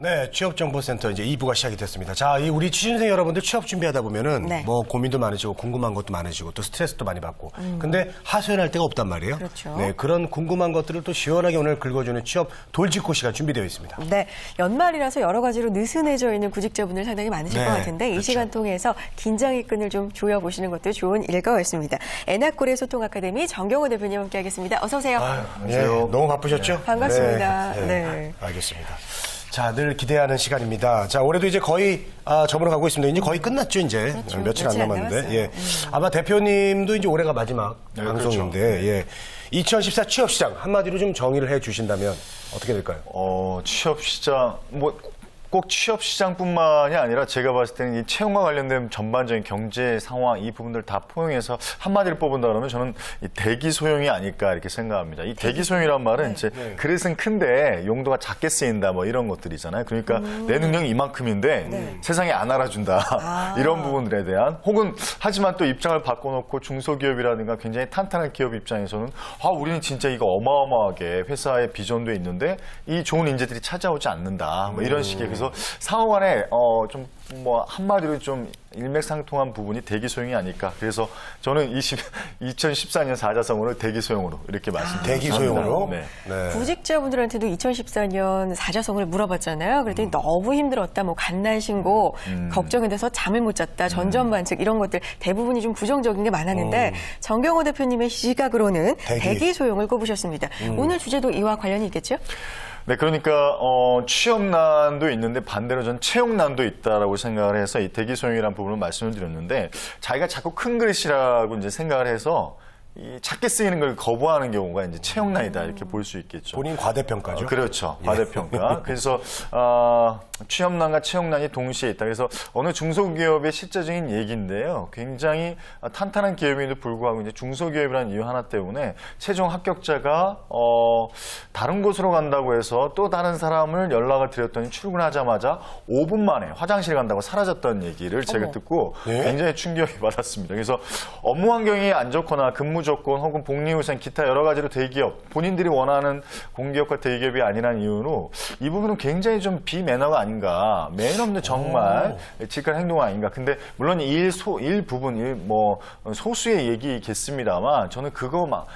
네, 취업정보센터 이제 2부가 시작이 됐습니다. 자, 이 우리 취준생 여러분들 취업 준비하다 보면은 네. 뭐 고민도 많으시고 궁금한 것도 많으시고 또 스트레스도 많이 받고. 근데 하소연할 데가 없단 말이에요. 그렇죠. 네, 그런 궁금한 것들을 또 시원하게 오늘 긁어주는 취업 돌직구 시간 준비되어 있습니다. 네, 연말이라서 여러 가지로 느슨해져 있는 구직자분들 상당히 많으실 네, 것 같은데 이 그렇죠. 시간 통해서 긴장의 끈을 좀 조여보시는 것도 좋은 일일 것 같습니다. 에나콜의 소통 아카데미 정경호 대표님 함께하겠습니다. 어서 오세요. 예, 너무 바쁘셨죠? 반갑습니다. 네, 네. 알겠습니다. 자, 늘 기대하는 시간입니다. 자, 올해도 이제 거의 저물어 가고 있습니다. 이제 거의 끝났죠, 이제. 그렇죠. 며칠 안 남았는데. 남았어요. 예. 아마 대표님도 이제 올해가 마지막 네, 방송인데, 그렇죠. 예. 2014 취업시장 한마디로 좀 정의를 해 주신다면 어떻게 될까요? 취업시장, 꼭 취업시장뿐만이 아니라 제가 봤을 때는 이 채용과 관련된 전반적인 경제 상황 이 부분들 다 포용해서 한마디를 뽑은다 그러면 저는 이 대기 소용이 아닐까 이렇게 생각합니다. 이 대기 소용이란 말은 이제 그릇은 큰데 용도가 작게 쓰인다 뭐 이런 것들이잖아요. 그러니까 내 능력이 이만큼인데 세상에 안 알아준다 이런 부분들에 대한 혹은 하지만 또 입장을 바꿔놓고 중소기업이라든가 굉장히 탄탄한 기업 입장에서는 우리는 진짜 이거 어마어마하게 회사의 비전도 있는데 이 좋은 인재들이 찾아오지 않는다 뭐 이런 식의 그래서 상호 간에 좀 한마디로 좀 일맥상통한 부분이 대기 소용이 아닐까. 그래서 저는 2014년 사자성어를 대기 소용으로 이렇게 말씀드립니다. 대기 소용으로? 네. 네. 구직자분들한테도 2014년 사자성어를 물어봤잖아요. 그랬더니 너무 힘들었다, 뭐 갓난 신고, 걱정이 돼서 잠을 못 잤다, 전전반측 이런 것들 대부분이 좀 부정적인 게 많았는데 정경호 대표님의 시각으로는 대기 소용을 꼽으셨습니다. 오늘 주제도 이와 관련이 있겠죠? 네, 그러니까 취업난도 있는데 반대로 전 채용난도 있다라고 생각을 해서 이 대기 소용이라는 부분을 말씀을 드렸는데 자기가 자꾸 큰 그릇이라고 이제 생각을 해서 이 작게 쓰이는 걸 거부하는 경우가 이제 채용난이다 이렇게 볼 수 있겠죠. 본인 과대평가죠? 그렇죠. 과대평가. 그래서 취업난과 채용난이 동시에 있다. 그래서 어느 중소기업의 실제적인 얘기인데요. 굉장히 탄탄한 기업임에도 불구하고 이제 중소기업이라는 이유 하나 때문에 최종 합격자가 다른 곳으로 간다고 해서 또 다른 사람을 연락을 드렸더니 출근하자마자 5분 만에 화장실 간다고 사라졌다는 얘기를 제가 듣고 굉장히 충격을 받았습니다. 그래서 업무 환경이 안 좋거나 근무 조건 혹은 복리후생 기타 여러 가지로 대기업 본인들이 원하는 공기업과 대기업이 아니라는 이유로 이 부분은 굉장히 좀 비매너가 아닌가 매너 없는 정말 직할 행동 아닌가. 근데 물론 일부분 소수의 얘기겠습니다만 저는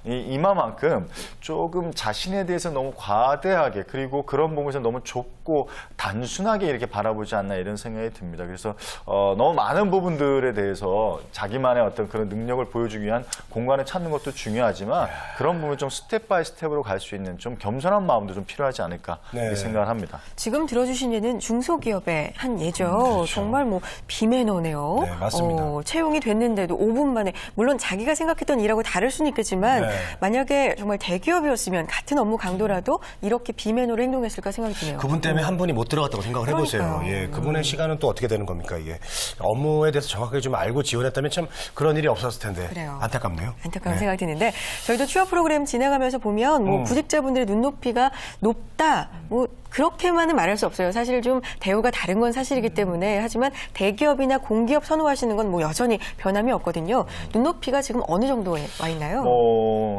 이마만큼 조금 자신에 대해서 너무 과대하게 그리고 그런 부분에서 너무 좁고 단순하게 이렇게 바라보지 않나 이런 생각이 듭니다. 그래서 너무 많은 부분들에 대해서 자기만의 어떤 그런 능력을 보여주기 위한 공간을 찾는 것도 중요하지만 그런 부분 좀 스텝 바이 스텝으로 갈 수 있는 좀 겸손한 마음도 좀 필요하지 않을까 이렇게 생각을 합니다. 지금 들어주신 예는 중소기업의 한 예죠. 그렇죠. 정말 비매너네요. 네, 맞습니다. 채용이 됐는데도 5분 만에 물론 자기가 생각했던 일하고 다를 수는 있겠지만 만약에 정말 대기업이었으면 같은 업무 강도라도 이렇게 비매너로 행동했을까 생각이 드네요. 그분 때문에 한 분이 못 들어갔다고 생각을 해보세요. 그러니까요. 예, 그분의 시간은 또 어떻게 되는 겁니까, 이게. 업무에 대해서 정확하게 좀 알고 지원했다면 참 그런 일이 없었을 텐데. 그래요. 안타깝네요. 안타까운 생각이 드는데 저희도 취업 프로그램 진행하면서 보면 구직자분들의 눈높이가 높다 그렇게만은 말할 수 없어요. 사실 좀 대우가 다른 건 사실이기 때문에 하지만 대기업이나 공기업 선호하시는 건 여전히 변함이 없거든요. 눈높이가 지금 어느 정도에 와 있나요?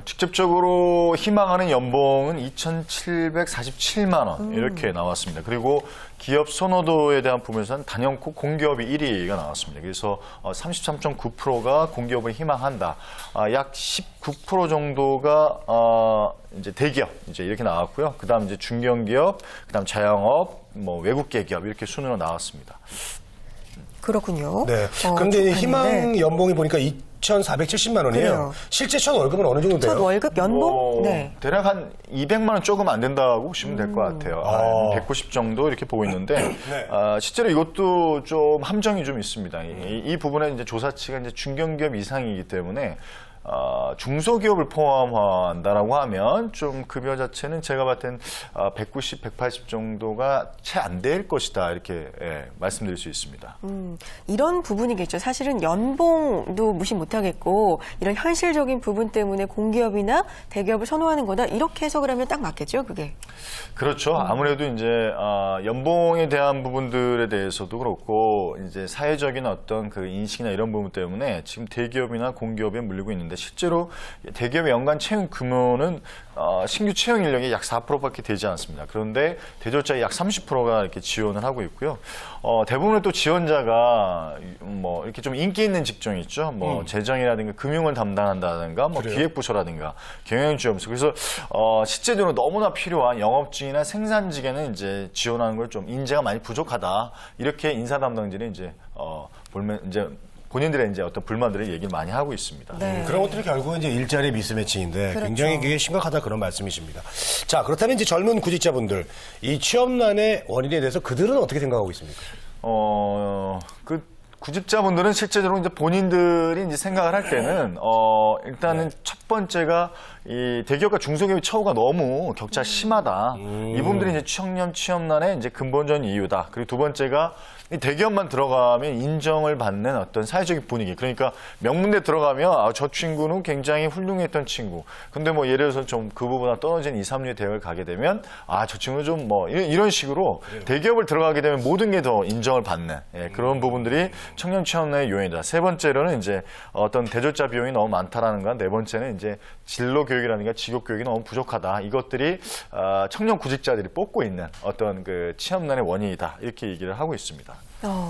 직접적으로 희망하는 연봉은 2,747만 원 이렇게 나왔습니다. 그리고 기업 선호도에 대한 부분에서는 단연코 공기업이 1위가 나왔습니다. 그래서 33.9%가 공기업을 희망한다. 약 19% 정도가 이제 대기업 이제 이렇게 나왔고요. 그다음 이제 중견기업, 그다음 자영업, 외국계 기업 이렇게 순으로 나왔습니다. 그렇군요. 네. 그런데 희망 연봉이 보니까 2,470만 원이에요. 그래요. 실제 첫 월급은 어느 정도 돼요? 첫 월급 연봉? 네. 대략 한 200만 원 조금 안 된다고 보시면 될 것 같아요. 190 정도 이렇게 보고 있는데 실제로 이것도 좀 함정이 좀 있습니다. 이 부분에 이제 조사치가 이제 중견기업 이상이기 때문에 중소기업을 포함한다라고 하면 좀 급여 자체는 제가 봤을 땐 190, 180 정도가 채 안 될 것이다 이렇게 말씀드릴 수 있습니다. 이런 부분이겠죠. 사실은 연봉도 무시 못하겠고 이런 현실적인 부분 때문에 공기업이나 대기업을 선호하는 거다 이렇게 해석을 하면 딱 맞겠죠, 그게. 그렇죠. 아무래도 이제 연봉에 대한 부분들에 대해서도 그렇고 이제 사회적인 어떤 그 인식이나 이런 부분 때문에 지금 대기업이나 공기업에 물리고 있는데. 있는데 실제로 대기업의 연간 채용 규모는 신규 채용 인력이 약 4%밖에 되지 않습니다. 그런데 대졸자의 약 30%가 이렇게 지원을 하고 있고요. 대부분의 또 지원자가 뭐 이렇게 좀 인기 있는 직종이 있죠. 뭐 재정이라든가 금융을 담당한다든가 뭐 그래요? 기획부서라든가 경영지원부서. 그래서 실제적으로 너무나 필요한 영업직이나 생산직에는 이제 지원하는 걸 좀 인재가 많이 부족하다. 이렇게 인사 담당진이 이제 본인들의 이제 어떤 불만들을 얘기를 많이 하고 있습니다. 네. 그런 것들이 결국은 이제 일자리 미스매치인데 그렇죠. 굉장히 그게 심각하다 그런 말씀이십니다. 자, 그렇다면 이제 젊은 구직자분들 이 취업난의 원인에 대해서 그들은 어떻게 생각하고 있습니까? 그 구직자분들은 실제적으로 이제 본인들이 이제 생각을 할 때는 일단은 첫 번째가 이 대기업과 중소기업의 처우가 너무 격차 심하다. 이 부분들이 이제 청년 취업난의 이제 근본적인 이유다. 그리고 두 번째가 이 대기업만 들어가면 인정을 받는 어떤 사회적인 분위기. 그러니까 명문대 들어가면 저 친구는 굉장히 훌륭했던 친구. 근데 뭐 예를 들어서 좀 그보다 떨어진 2, 3류의 대학을 가게 되면 저 친구는 좀 뭐 이런 식으로 대기업을 들어가게 되면 모든 게 더 인정을 받는 그런 부분들이 청년 취업난의 요인이다. 세 번째로는 이제 어떤 대졸자 비용이 너무 많다라는 건, 네 번째는 이제 진로 교육이라든가 직업 교육이 너무 부족하다. 이것들이 청년 구직자들이 뽑고 있는 어떤 그 취업난의 원인이다. 이렇게 얘기를 하고 있습니다.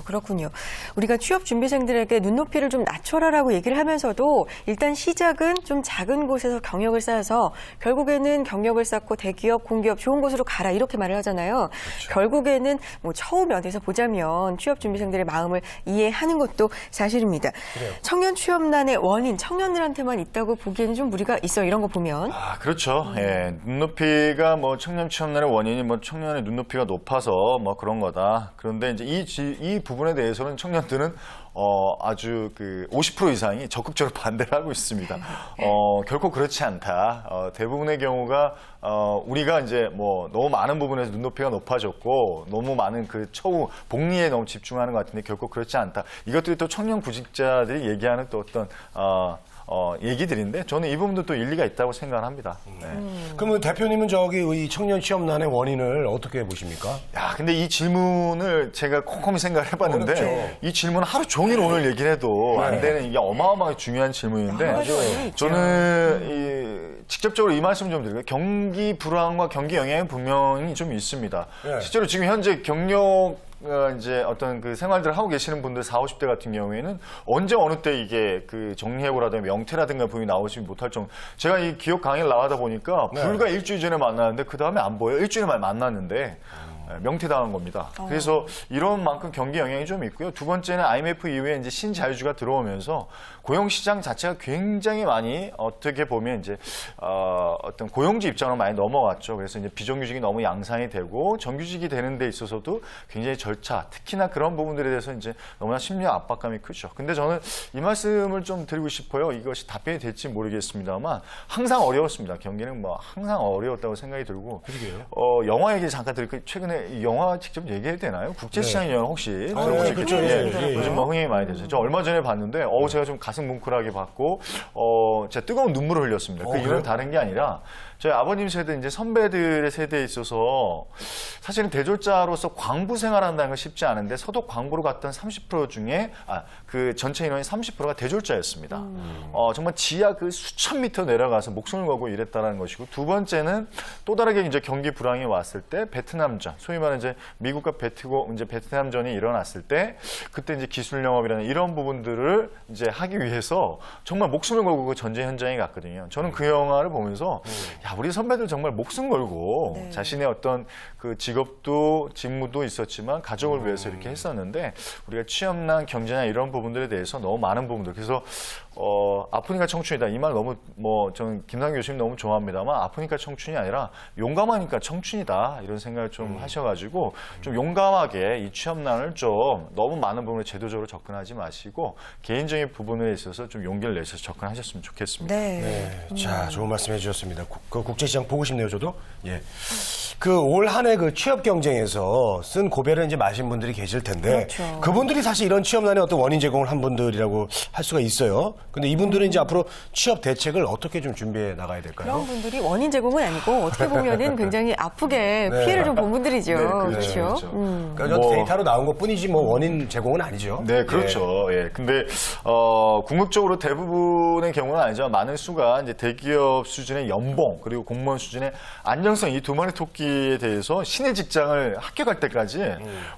그렇군요. 우리가 취업 준비생들에게 눈높이를 좀 낮춰라라고 얘기를 하면서도 일단 시작은 좀 작은 곳에서 경력을 쌓아서 결국에는 경력을 쌓고 대기업, 공기업 좋은 곳으로 가라 이렇게 말을 하잖아요. 그렇죠. 결국에는 뭐 처우 면에서 보자면 취업 준비생들의 마음을 이해하는 것도 사실입니다. 그래요. 청년 취업난의 원인 청년들한테만 있다고 보기에는 좀 무리가 있어 이런 거 보면. 그렇죠. 예, 눈높이가 뭐 청년 취업난의 원인이 뭐 청년의 눈높이가 높아서 뭐 그런 거다. 그런데 이제 이 부분에 대해서는 청년들은 아주 그 50% 이상이 적극적으로 반대를 하고 있습니다. 결코 그렇지 않다. 대부분의 경우가 우리가 이제 뭐 너무 많은 부분에서 눈높이가 높아졌고 너무 많은 그 처우 복리에 너무 집중하는 것 같은데 결코 그렇지 않다. 이것들이 또 청년 구직자들이 얘기하는 또 어떤 얘기들인데 저는 이 부분도 또 일리가 있다고 생각을 합니다. 네. 그러면 대표님은 저기 이 청년 취업난의 원인을 어떻게 보십니까? 야, 근데 이 질문을 제가 곰곰이 생각을 해봤는데 어렵죠. 이 질문은 하루 종일 오늘 얘기를 해도 안 되는 이게 어마어마하게 중요한 질문인데 저는 직접적으로 이 말씀 좀 드릴게요. 경기 불황과 경기 영향이 분명히 좀 있습니다. 네. 실제로 지금 현재 경력 이제 어떤 그 생활들을 하고 계시는 분들 40, 50대 같은 경우에는 언제 어느 때 이게 그 정리해고라든가 명퇴라든가 부분이 나오지 못할 정도. 제가 이 기업 강의를 나가다 보니까 네. 불과 일주일 전에 만났는데 그 다음에 안 보여요. 일주일 만에 만났는데 명퇴당한 겁니다. 그래서 이런 만큼 경기 영향이 좀 있고요. 두 번째는 IMF 이후에 이제 신자유주가 들어오면서 고용 시장 자체가 굉장히 많이 어떻게 보면 이제 어떤 고용주 입장으로 많이 넘어갔죠. 그래서 이제 비정규직이 너무 양산이 되고 정규직이 되는 데 있어서도 굉장히 절차, 특히나 그런 부분들에 대해서 이제 너무나 심리적 압박감이 크죠. 근데 저는 이 말씀을 좀 드리고 싶어요. 이것이 답변이 될지 모르겠습니다만 항상 어려웠습니다. 경기는 뭐 항상 어려웠다고 생각이 들고. 영화 얘기 잠깐 드릴게요. 최근에 이 영화 직접 얘기해도 되나요? 국제시장의 영화 혹시 들어보셨겠죠? 그렇죠. 예. 요즘 뭐 흥행이 많이 되죠. 저 얼마 전에 봤는데 제가 좀 가슴 뭉클하게 봤고 제가 뜨거운 눈물을 흘렸습니다. 그 이유는 그래요? 다른 게 아니라 저희 아버님 세대 이제 선배들의 세대에 있어서 사실은 대졸자로서 광부 생활한다는 건 쉽지 않은데 서독 광부로 갔던 30% 중에 그 전체 인원의 30%가 대졸자였습니다. 정말 지하 그 수천 미터 내려가서 목숨을 걸고 일했다는 것이고 두 번째는 또 다르게 이제 경기 불황이 왔을 때 베트남전 소위 말하는 이제 미국과 이제 베트남전이 일어났을 때 그때 이제 기술 영업이라는 이런 부분들을 이제 하기 위해서 정말 목숨을 걸고 그 전쟁 현장에 갔거든요. 저는 그 영화를 보면서 야, 우리 선배들 정말 목숨 걸고 자신의 어떤 그 직업도 직무도 있었지만 가족을 위해서 이렇게 했었는데 우리가 취업난 경제나 이런 부분들에 대해서 너무 많은 부분들 그래서 아프니까 청춘이다 이 말 너무 뭐 저는 김상규 교수님 너무 좋아합니다만 아프니까 청춘이 아니라 용감하니까 청춘이다 이런 생각을 좀 하셔가지고 좀 용감하게 이 취업난을 좀 너무 많은 부분에 제도적으로 접근하지 마시고 개인적인 부분에 있어서 좀 용기를 내셔서 접근하셨으면 좋겠습니다. 네. 자, 좋은 말씀 해주셨습니다. 그 국제시장 보고 싶네요, 저도. 예. 그 올 한 해 그 취업 경쟁에서 쓴 고배를 이제 마신 분들이 계실 텐데. 그렇죠. 그분들이 사실 이런 취업난의 어떤 원인 제공을 한 분들이라고 할 수가 있어요. 근데 이분들은 이제 앞으로 취업 대책을 어떻게 좀 준비해 나가야 될까요? 그런 분들이 원인 제공은 아니고 어떻게 보면은 굉장히 아프게 네. 피해를 좀 본 분들이죠. 말이죠. 네, 그렇죠. 그러니까 저 데이터로 나온 것 뿐이지 뭐 원인 제공은 아니죠. 네, 그렇죠. 예. 근데, 궁극적으로 대부분의 경우는 아니죠. 많은 수가 이제 대기업 수준의 연봉, 그리고 공무원 수준의 안정성, 이 두 마리 토끼에 대해서 신의 직장을 합격할 때까지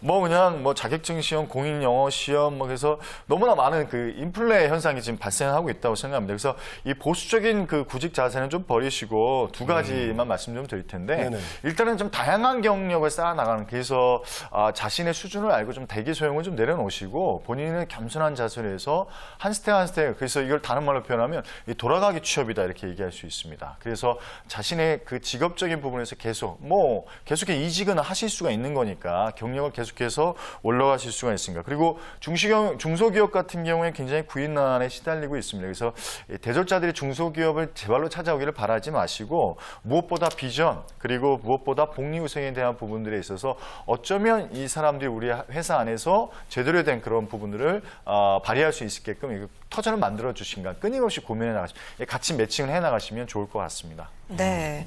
뭐 그냥 뭐 자격증 시험, 공인 영어 시험, 뭐 그래서 너무나 많은 그 인플레 현상이 지금 발생하고 있다고 생각합니다. 그래서 이 보수적인 그 구직 자세는 좀 버리시고 두 가지만 말씀 좀 드릴 텐데 네네. 일단은 좀 다양한 경력을 쌓아 나가는 그래서 자신의 수준을 알고 좀 대기 소용을 좀 내려놓으시고 본인은 겸손한 자세로 해서 한 스텝 한 스텝 그래서 이걸 다른 말로 표현하면 이 돌아가기 취업이다 이렇게 얘기할 수 있습니다. 그래서 자신의 그 직업적인 부분에서 계속 이직은 하실 수가 있는 거니까 경력을 계속해서 올라가실 수가 있습니다. 그리고 중소기업 같은 경우에 굉장히 구인난에 시달리고 있습니다. 그래서 대졸자들이 중소기업을 제발로 찾아오기를 바라지 마시고 무엇보다 비전 그리고 무엇보다 복리후생에 대한 부분들에 있어서 어쩌면 이 사람들이 우리 회사 안에서 제대로 된 그런 부분들을 발휘할 수 있게끔 터전을 만들어 주신가 끊임없이 고민해 나가시면 같이 매칭을 해 나가시면 좋을 것 같습니다. 네.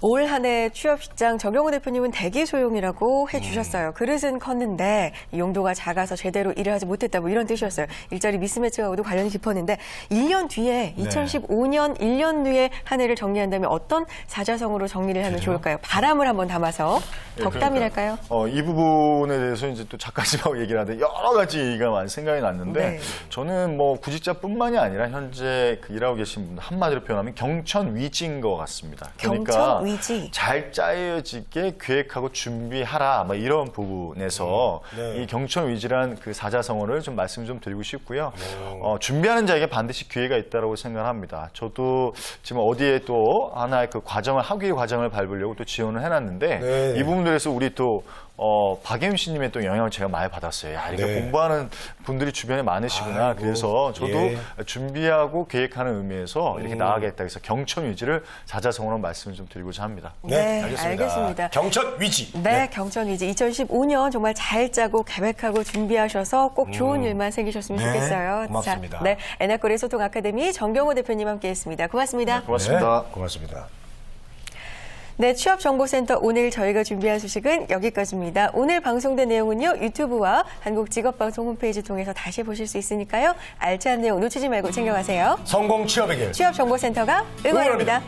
올 한 해 취업시장 정경호 대표님은 대기 소용이라고 해주셨어요. 그릇은 컸는데 용도가 작아서 제대로 일을 하지 못했다 뭐 이런 뜻이었어요. 일자리 미스매치하고도 관련이 깊었는데 1년 뒤에 2015년 1년 뒤에 한 해를 정리한다면 어떤 사자성어로 정리를 하면 좋을까요? 바람을 한번 담아서 덕담이랄까요? 이 부분에 대해서 이제 또 작가님하고 얘기를 하는데 여러 가지 얘기가 많이 생각이 났는데 네. 저는 뭐 구직자뿐만이 아니라 현재 그 일하고 계신 분들 한마디로 표현하면 경천위지인 것 같습니다. 그러니까 경천위지. 잘 짜여지게 계획하고 준비하라 뭐 이런 부분에서 네. 이 경천위지란 그 사자성어를 좀 말씀 좀 드리고 싶고요. 준비하는 자에게 반드시 기회가 있다고 생각합니다. 저도 지금 어디에 또 하나의 그 과정을 학위 과정을 밟으려고 또 지원을 해놨는데 네. 이 부분들에서 우리 또 박예임 씨님의 또 영향을 제가 많이 받았어요. 야, 이렇게 네. 공부하는 분들이 주변에 많으시구나. 아이고, 그래서 저도 예. 준비하고 계획하는 의미에서 이렇게 나아가겠다. 그래서 경천위지를 사자성어로 말씀을 좀 드리고자 합니다. 네, 알겠습니다. 경천위지. 네, 경천위지 2015년 정말 잘 짜고 계획하고 준비하셔서 꼭 좋은 일만 생기셨으면 네, 좋겠어요. 고맙습니다. 자, 네, 엔하코리아 소통 아카데미 정경호 대표님 함께했습니다. 고맙습니다. 고맙습니다. 네, 고맙습니다. 네, 취업정보센터 오늘 저희가 준비한 소식은 여기까지입니다. 오늘 방송된 내용은요, 유튜브와 한국직업방송 홈페이지 통해서 다시 보실 수 있으니까요. 알찬 내용 놓치지 말고 챙겨가세요. 성공 취업의 길. 취업정보센터가 응원합니다.